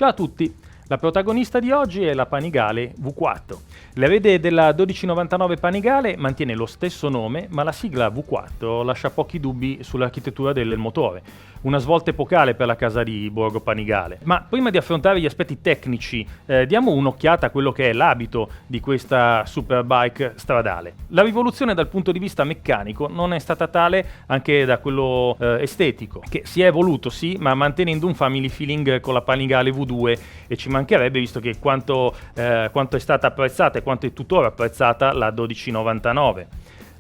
Ciao a tutti! La protagonista di oggi è la Panigale V4. L'erede della 1299 Panigale mantiene lo stesso nome, ma la sigla V4 lascia pochi dubbi sull'architettura del motore. Una svolta epocale per la casa di Borgo Panigale. Ma prima di affrontare gli aspetti tecnici, diamo un'occhiata a quello che è l'abito di questa superbike stradale. La rivoluzione dal punto di vista meccanico non è stata tale anche da quello estetico, che si è evoluto sì, ma mantenendo un family feeling con la Panigale V2, e ci mancherebbe, visto che quanto è stata apprezzata e quanto è tuttora apprezzata la 1299.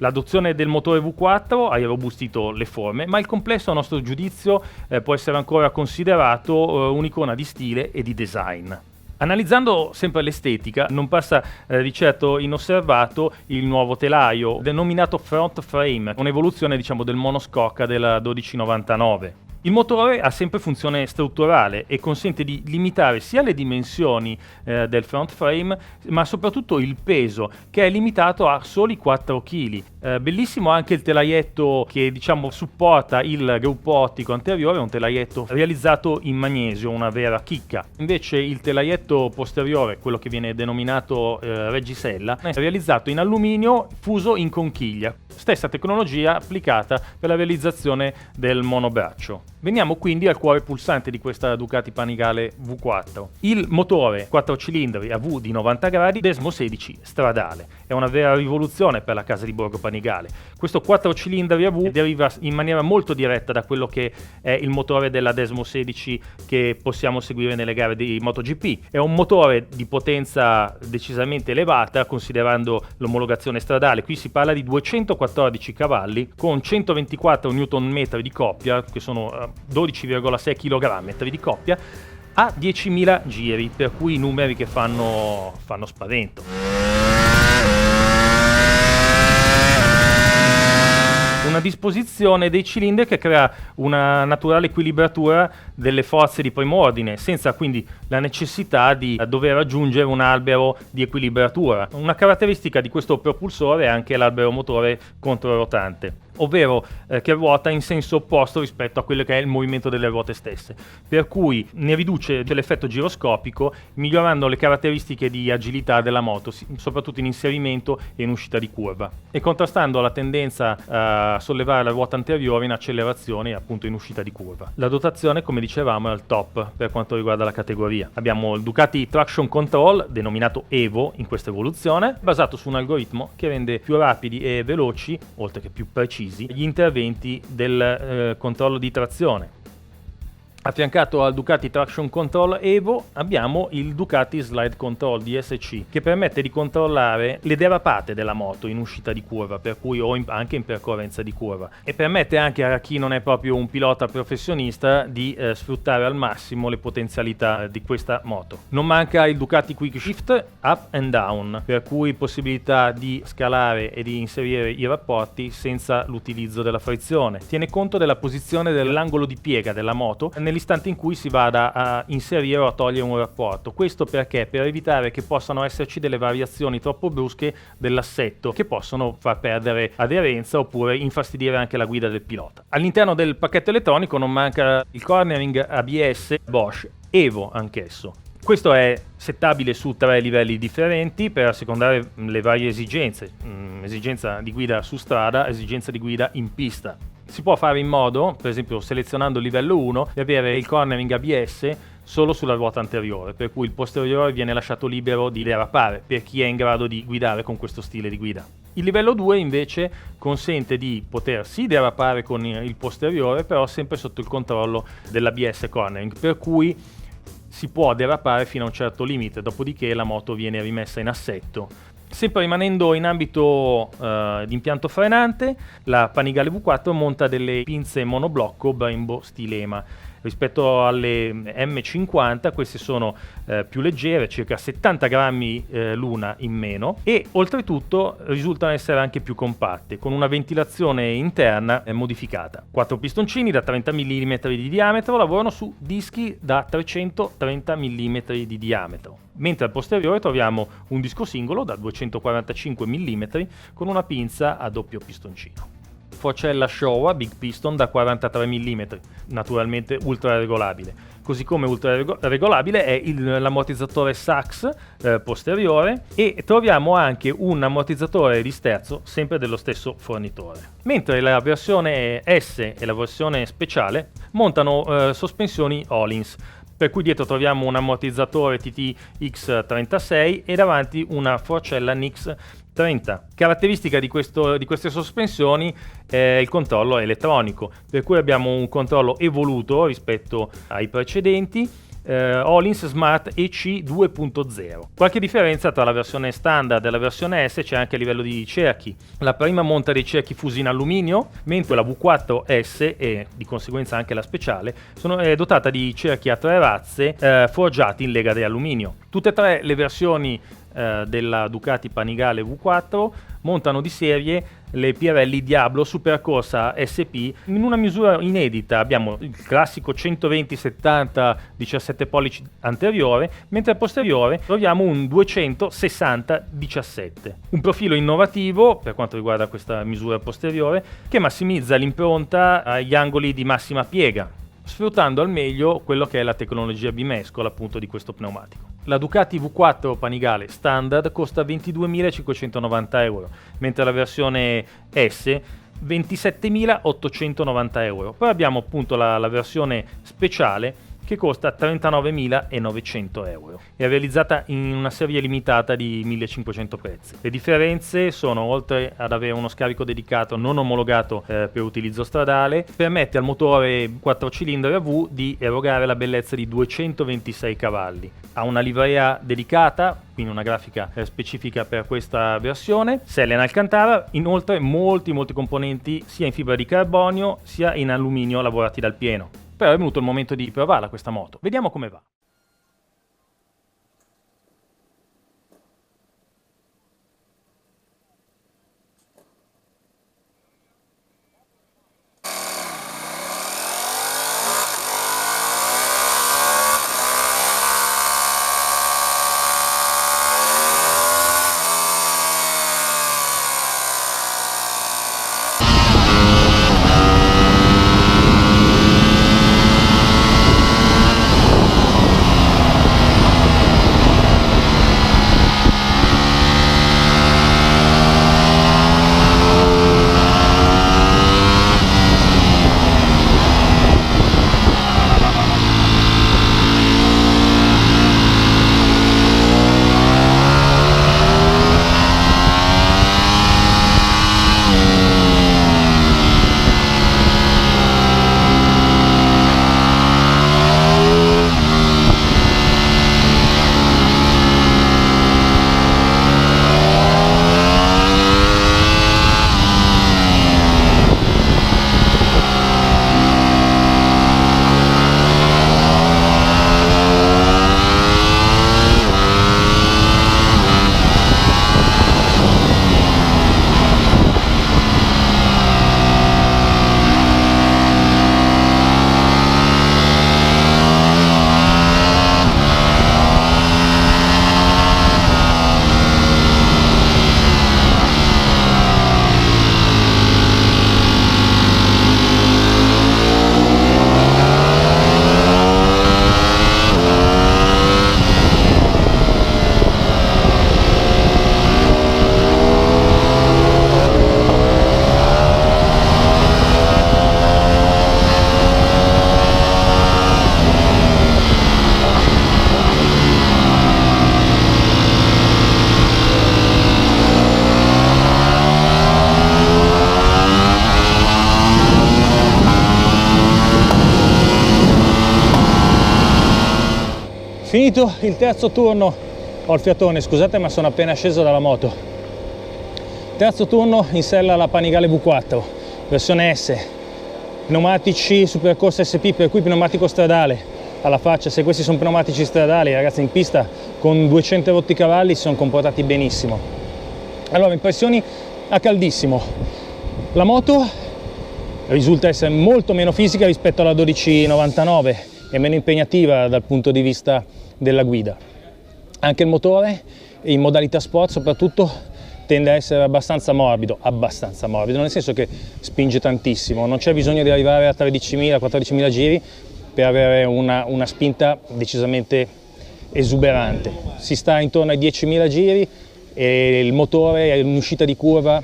L'adozione del motore V4 ha irrobustito le forme, ma il complesso a nostro giudizio può essere ancora considerato un'icona di stile e di design. Analizzando sempre l'estetica, non passa di certo inosservato il nuovo telaio, denominato front frame, un'evoluzione del monoscocca della 1299. Il motore ha sempre funzione strutturale e consente di limitare sia le dimensioni del front frame, ma soprattutto il peso, che è limitato a soli 4 kg. Bellissimo anche il telaietto che supporta il gruppo ottico anteriore, un telaietto realizzato in magnesio, una vera chicca. Invece il telaietto posteriore, quello che viene denominato reggisella, è realizzato in alluminio fuso in conchiglia, stessa tecnologia applicata per la realizzazione del monobraccio. Veniamo quindi al cuore pulsante di questa Ducati Panigale V4. Il motore 4 cilindri a V di 90 gradi Desmo 16 stradale. È una vera rivoluzione per la casa di Borgo Panigale. Questo 4 cilindri a V deriva in maniera molto diretta da quello che è il motore della Desmo 16 che possiamo seguire nelle gare di MotoGP. È un motore di potenza decisamente elevata considerando l'omologazione stradale. Qui si parla di 214 cavalli con 124 Nm di coppia, che sono 12,6 kgm di coppia, a 10.000 giri, per cui numeri che fanno spavento. Una disposizione dei cilindri che crea una naturale equilibratura delle forze di primo ordine, senza quindi la necessità di dover aggiungere un albero di equilibratura. Una caratteristica di questo propulsore è anche l'albero motore controrotante, ovvero che ruota in senso opposto rispetto a quello che è il movimento delle ruote stesse, per cui ne riduce l'effetto giroscopico, migliorando le caratteristiche di agilità della moto, soprattutto in inserimento e in uscita di curva, e contrastando la tendenza a sollevare la ruota anteriore in accelerazione e appunto in uscita di curva. La dotazione, come dicevamo, è al top per quanto riguarda la categoria. Abbiamo il Ducati Traction Control, denominato Evo in questa evoluzione, basato su un algoritmo che rende più rapidi e veloci, oltre che più precisi, gli interventi del controllo di trazione. Affiancato al Ducati Traction Control Evo abbiamo il Ducati Slide Control DSC, che permette di controllare le derapate della moto in uscita di curva, per cui anche in percorrenza di curva, e permette anche a chi non è proprio un pilota professionista di sfruttare al massimo le potenzialità di questa moto. Non manca il Ducati Quick Shift Up and Down, per cui possibilità di scalare e di inserire i rapporti senza l'utilizzo della frizione. Tiene conto della posizione dell'angolo di piega della moto nell'istante in cui si vada a inserire o a togliere un rapporto. Questo perché? Per evitare che possano esserci delle variazioni troppo brusche dell'assetto che possono far perdere aderenza oppure infastidire anche la guida del pilota. All'interno del pacchetto elettronico non manca il cornering ABS Bosch Evo anch'esso. Questo è settabile su 3 livelli differenti per assecondare le varie esigenze, esigenza di guida su strada, esigenza di guida in pista. Si può fare in modo, per esempio selezionando il livello 1, di avere il cornering ABS solo sulla ruota anteriore, per cui il posteriore viene lasciato libero di derapare per chi è in grado di guidare con questo stile di guida. Il livello 2 invece consente di poter sì derapare con il posteriore, però sempre sotto il controllo dell'ABS cornering, per cui si può derapare fino a un certo limite, dopodiché la moto viene rimessa in assetto. Sempre rimanendo in ambito di impianto frenante, la Panigale V4 monta delle pinze monoblocco Brembo Stilema. Rispetto alle M50 queste sono più leggere, circa 70 grammi l'una in meno, e oltretutto risultano essere anche più compatte, con una ventilazione interna modificata. 4 pistoncini da 30 mm di diametro lavorano su dischi da 330 mm di diametro, mentre al posteriore troviamo un disco singolo da 245 mm con una pinza a doppio pistoncino. forcella Showa Big Piston da 43 mm, naturalmente ultra regolabile. Così come ultra regolabile è l'ammortizzatore Sachs posteriore, e troviamo anche un ammortizzatore di sterzo sempre dello stesso fornitore. Mentre la versione S e la versione speciale montano sospensioni Öhlins, per cui dietro troviamo un ammortizzatore TT X36 e davanti una forcella Nix 30. Caratteristica di queste sospensioni è il controllo elettronico, per cui abbiamo un controllo evoluto rispetto ai precedenti, Öhlins Smart EC 2.0. Qualche differenza tra la versione standard e la versione S c'è anche a livello di cerchi. La prima monta dei cerchi fusi in alluminio, mentre la V4S e di conseguenza anche la speciale è dotata di cerchi a 3 razze forgiati in lega di alluminio. Tutte e tre le versioni della Ducati Panigale V4 montano di serie le Pirelli Diablo Supercorsa SP in una misura inedita. Abbiamo il classico 120/70 17 pollici anteriore, mentre al posteriore troviamo un 260/17. Un profilo innovativo per quanto riguarda questa misura posteriore, che massimizza l'impronta agli angoli di massima piega, sfruttando al meglio quello che è la tecnologia bimescola appunto di questo pneumatico. La Ducati V4 Panigale standard costa 22.590 euro, mentre la versione S 27.890 euro. Poi abbiamo appunto la versione speciale che costa 39.900 euro. È realizzata in una serie limitata di 1.500 pezzi. Le differenze sono, oltre ad avere uno scarico dedicato non omologato per utilizzo stradale, permette al motore 4 cilindri a V di erogare la bellezza di 226 cavalli. Ha una livrea dedicata, quindi una grafica specifica per questa versione. Selle in Alcantara, inoltre molti componenti sia in fibra di carbonio sia in alluminio lavorati dal pieno. Però è venuto il momento di provarla questa moto. Vediamo come va. Finito il terzo turno, ho il fiatone, scusate ma sono appena sceso dalla moto. Terzo turno in sella alla Panigale V4, versione S, pneumatici Supercorsa SP, per cui pneumatico stradale alla faccia. Se questi sono pneumatici stradali, ragazzi, in pista con 200 rotti cavalli si sono comportati benissimo. Allora, impressioni a caldissimo. La moto risulta essere molto meno fisica rispetto alla 1299 e meno impegnativa dal punto di vista della guida. Anche il motore in modalità sport soprattutto tende a essere abbastanza morbido, nel senso che spinge tantissimo, non c'è bisogno di arrivare a 13.000-14.000 giri per avere una spinta decisamente esuberante. Si sta intorno ai 10.000 giri e il motore in uscita di curva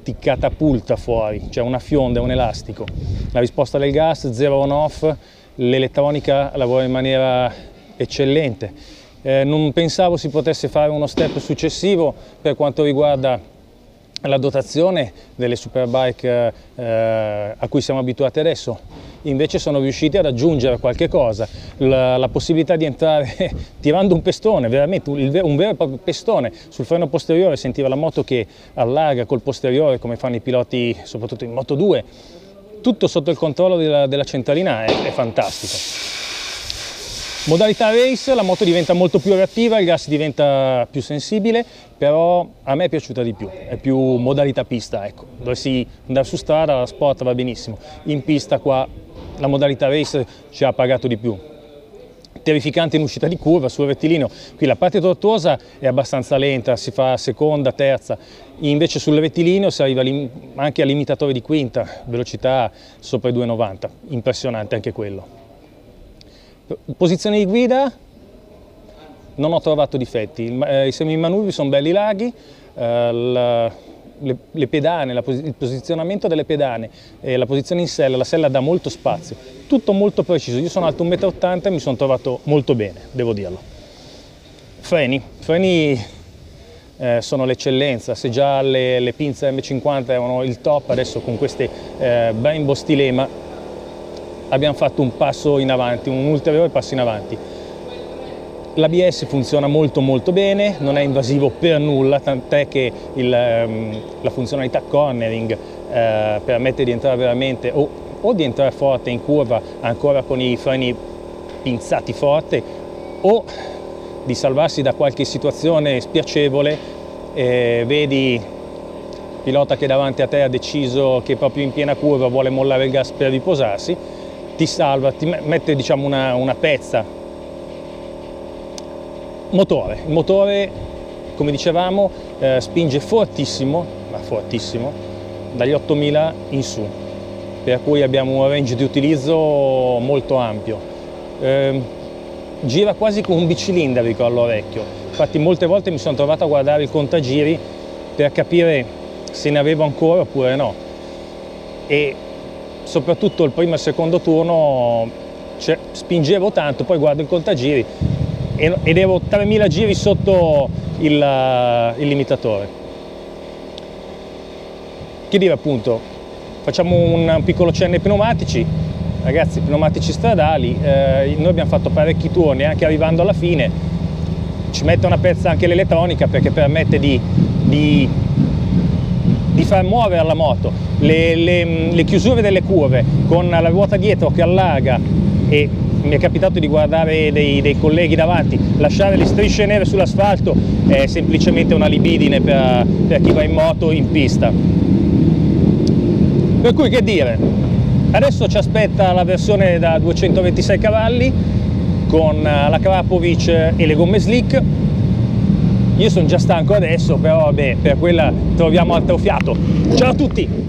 ti catapulta fuori, cioè una fionda, un elastico. La risposta del gas, 0 on-off, l'elettronica lavora in maniera eccellente. Non pensavo si potesse fare uno step successivo per quanto riguarda la dotazione delle superbike a cui siamo abituati adesso, invece sono riusciti ad aggiungere qualche cosa, la possibilità di entrare tirando un pestone, veramente un vero e proprio pestone sul freno posteriore, sentire la moto che allarga col posteriore come fanno i piloti soprattutto in Moto2, tutto sotto il controllo della centralina è fantastico. Modalità race, la moto diventa molto più reattiva, il gas diventa più sensibile, però a me è piaciuta di più, è più modalità pista, ecco. Dovessi andare su strada, la sport va benissimo, in pista qua la modalità race ci ha pagato di più. Terrificante in uscita di curva, sul rettilineo, qui la parte tortuosa è abbastanza lenta, si fa seconda, terza, invece sul rettilineo si arriva anche al limitatore di quinta, velocità sopra i 2,90, impressionante anche quello. Posizione di guida, non ho trovato difetti, i semimanubri sono belli larghi, le pedane, il posizionamento delle pedane e la posizione in sella, la sella dà molto spazio, tutto molto preciso. Io sono alto 1,80 m e mi sono trovato molto bene, devo dirlo. Freni sono l'eccellenza, se già le pinze M50 erano il top, adesso con queste Brembo Stilema abbiamo fatto un passo in avanti, un ulteriore passo in avanti. L'ABS funziona molto bene, non è invasivo per nulla, tant'è che la funzionalità cornering permette di entrare veramente o di entrare forte in curva ancora con i freni pinzati forte o di salvarsi da qualche situazione spiacevole. Vedi il pilota che davanti a te ha deciso che proprio in piena curva vuole mollare il gas per riposarsi, ti salva, ti mette diciamo una pezza. Il motore come dicevamo spinge fortissimo, ma fortissimo, dagli 8.000 in su, per cui abbiamo un range di utilizzo molto ampio. Gira quasi con un bicilindrico all'orecchio, infatti molte volte mi sono trovato a guardare il contagiri per capire se ne avevo ancora oppure no. E soprattutto il primo e il secondo turno spingevo tanto, poi guardo il contagiri ed ero 3.000 giri sotto il limitatore. Che dire appunto, facciamo un piccolo cenno ai pneumatici. Ragazzi, pneumatici stradali, noi abbiamo fatto parecchi turni, anche arrivando alla fine ci mette una pezza anche l'elettronica perché permette di far muovere la moto, le chiusure delle curve con la ruota dietro che allarga, e mi è capitato di guardare dei colleghi davanti lasciare le strisce nere sull'asfalto, è semplicemente una libidine per chi va in moto in pista. Per cui che dire, adesso ci aspetta la versione da 226 cavalli con la Krapovic e le gomme slick. Io sono già stanco adesso, però vabbè, per quella troviamo altro fiato. Ciao a tutti!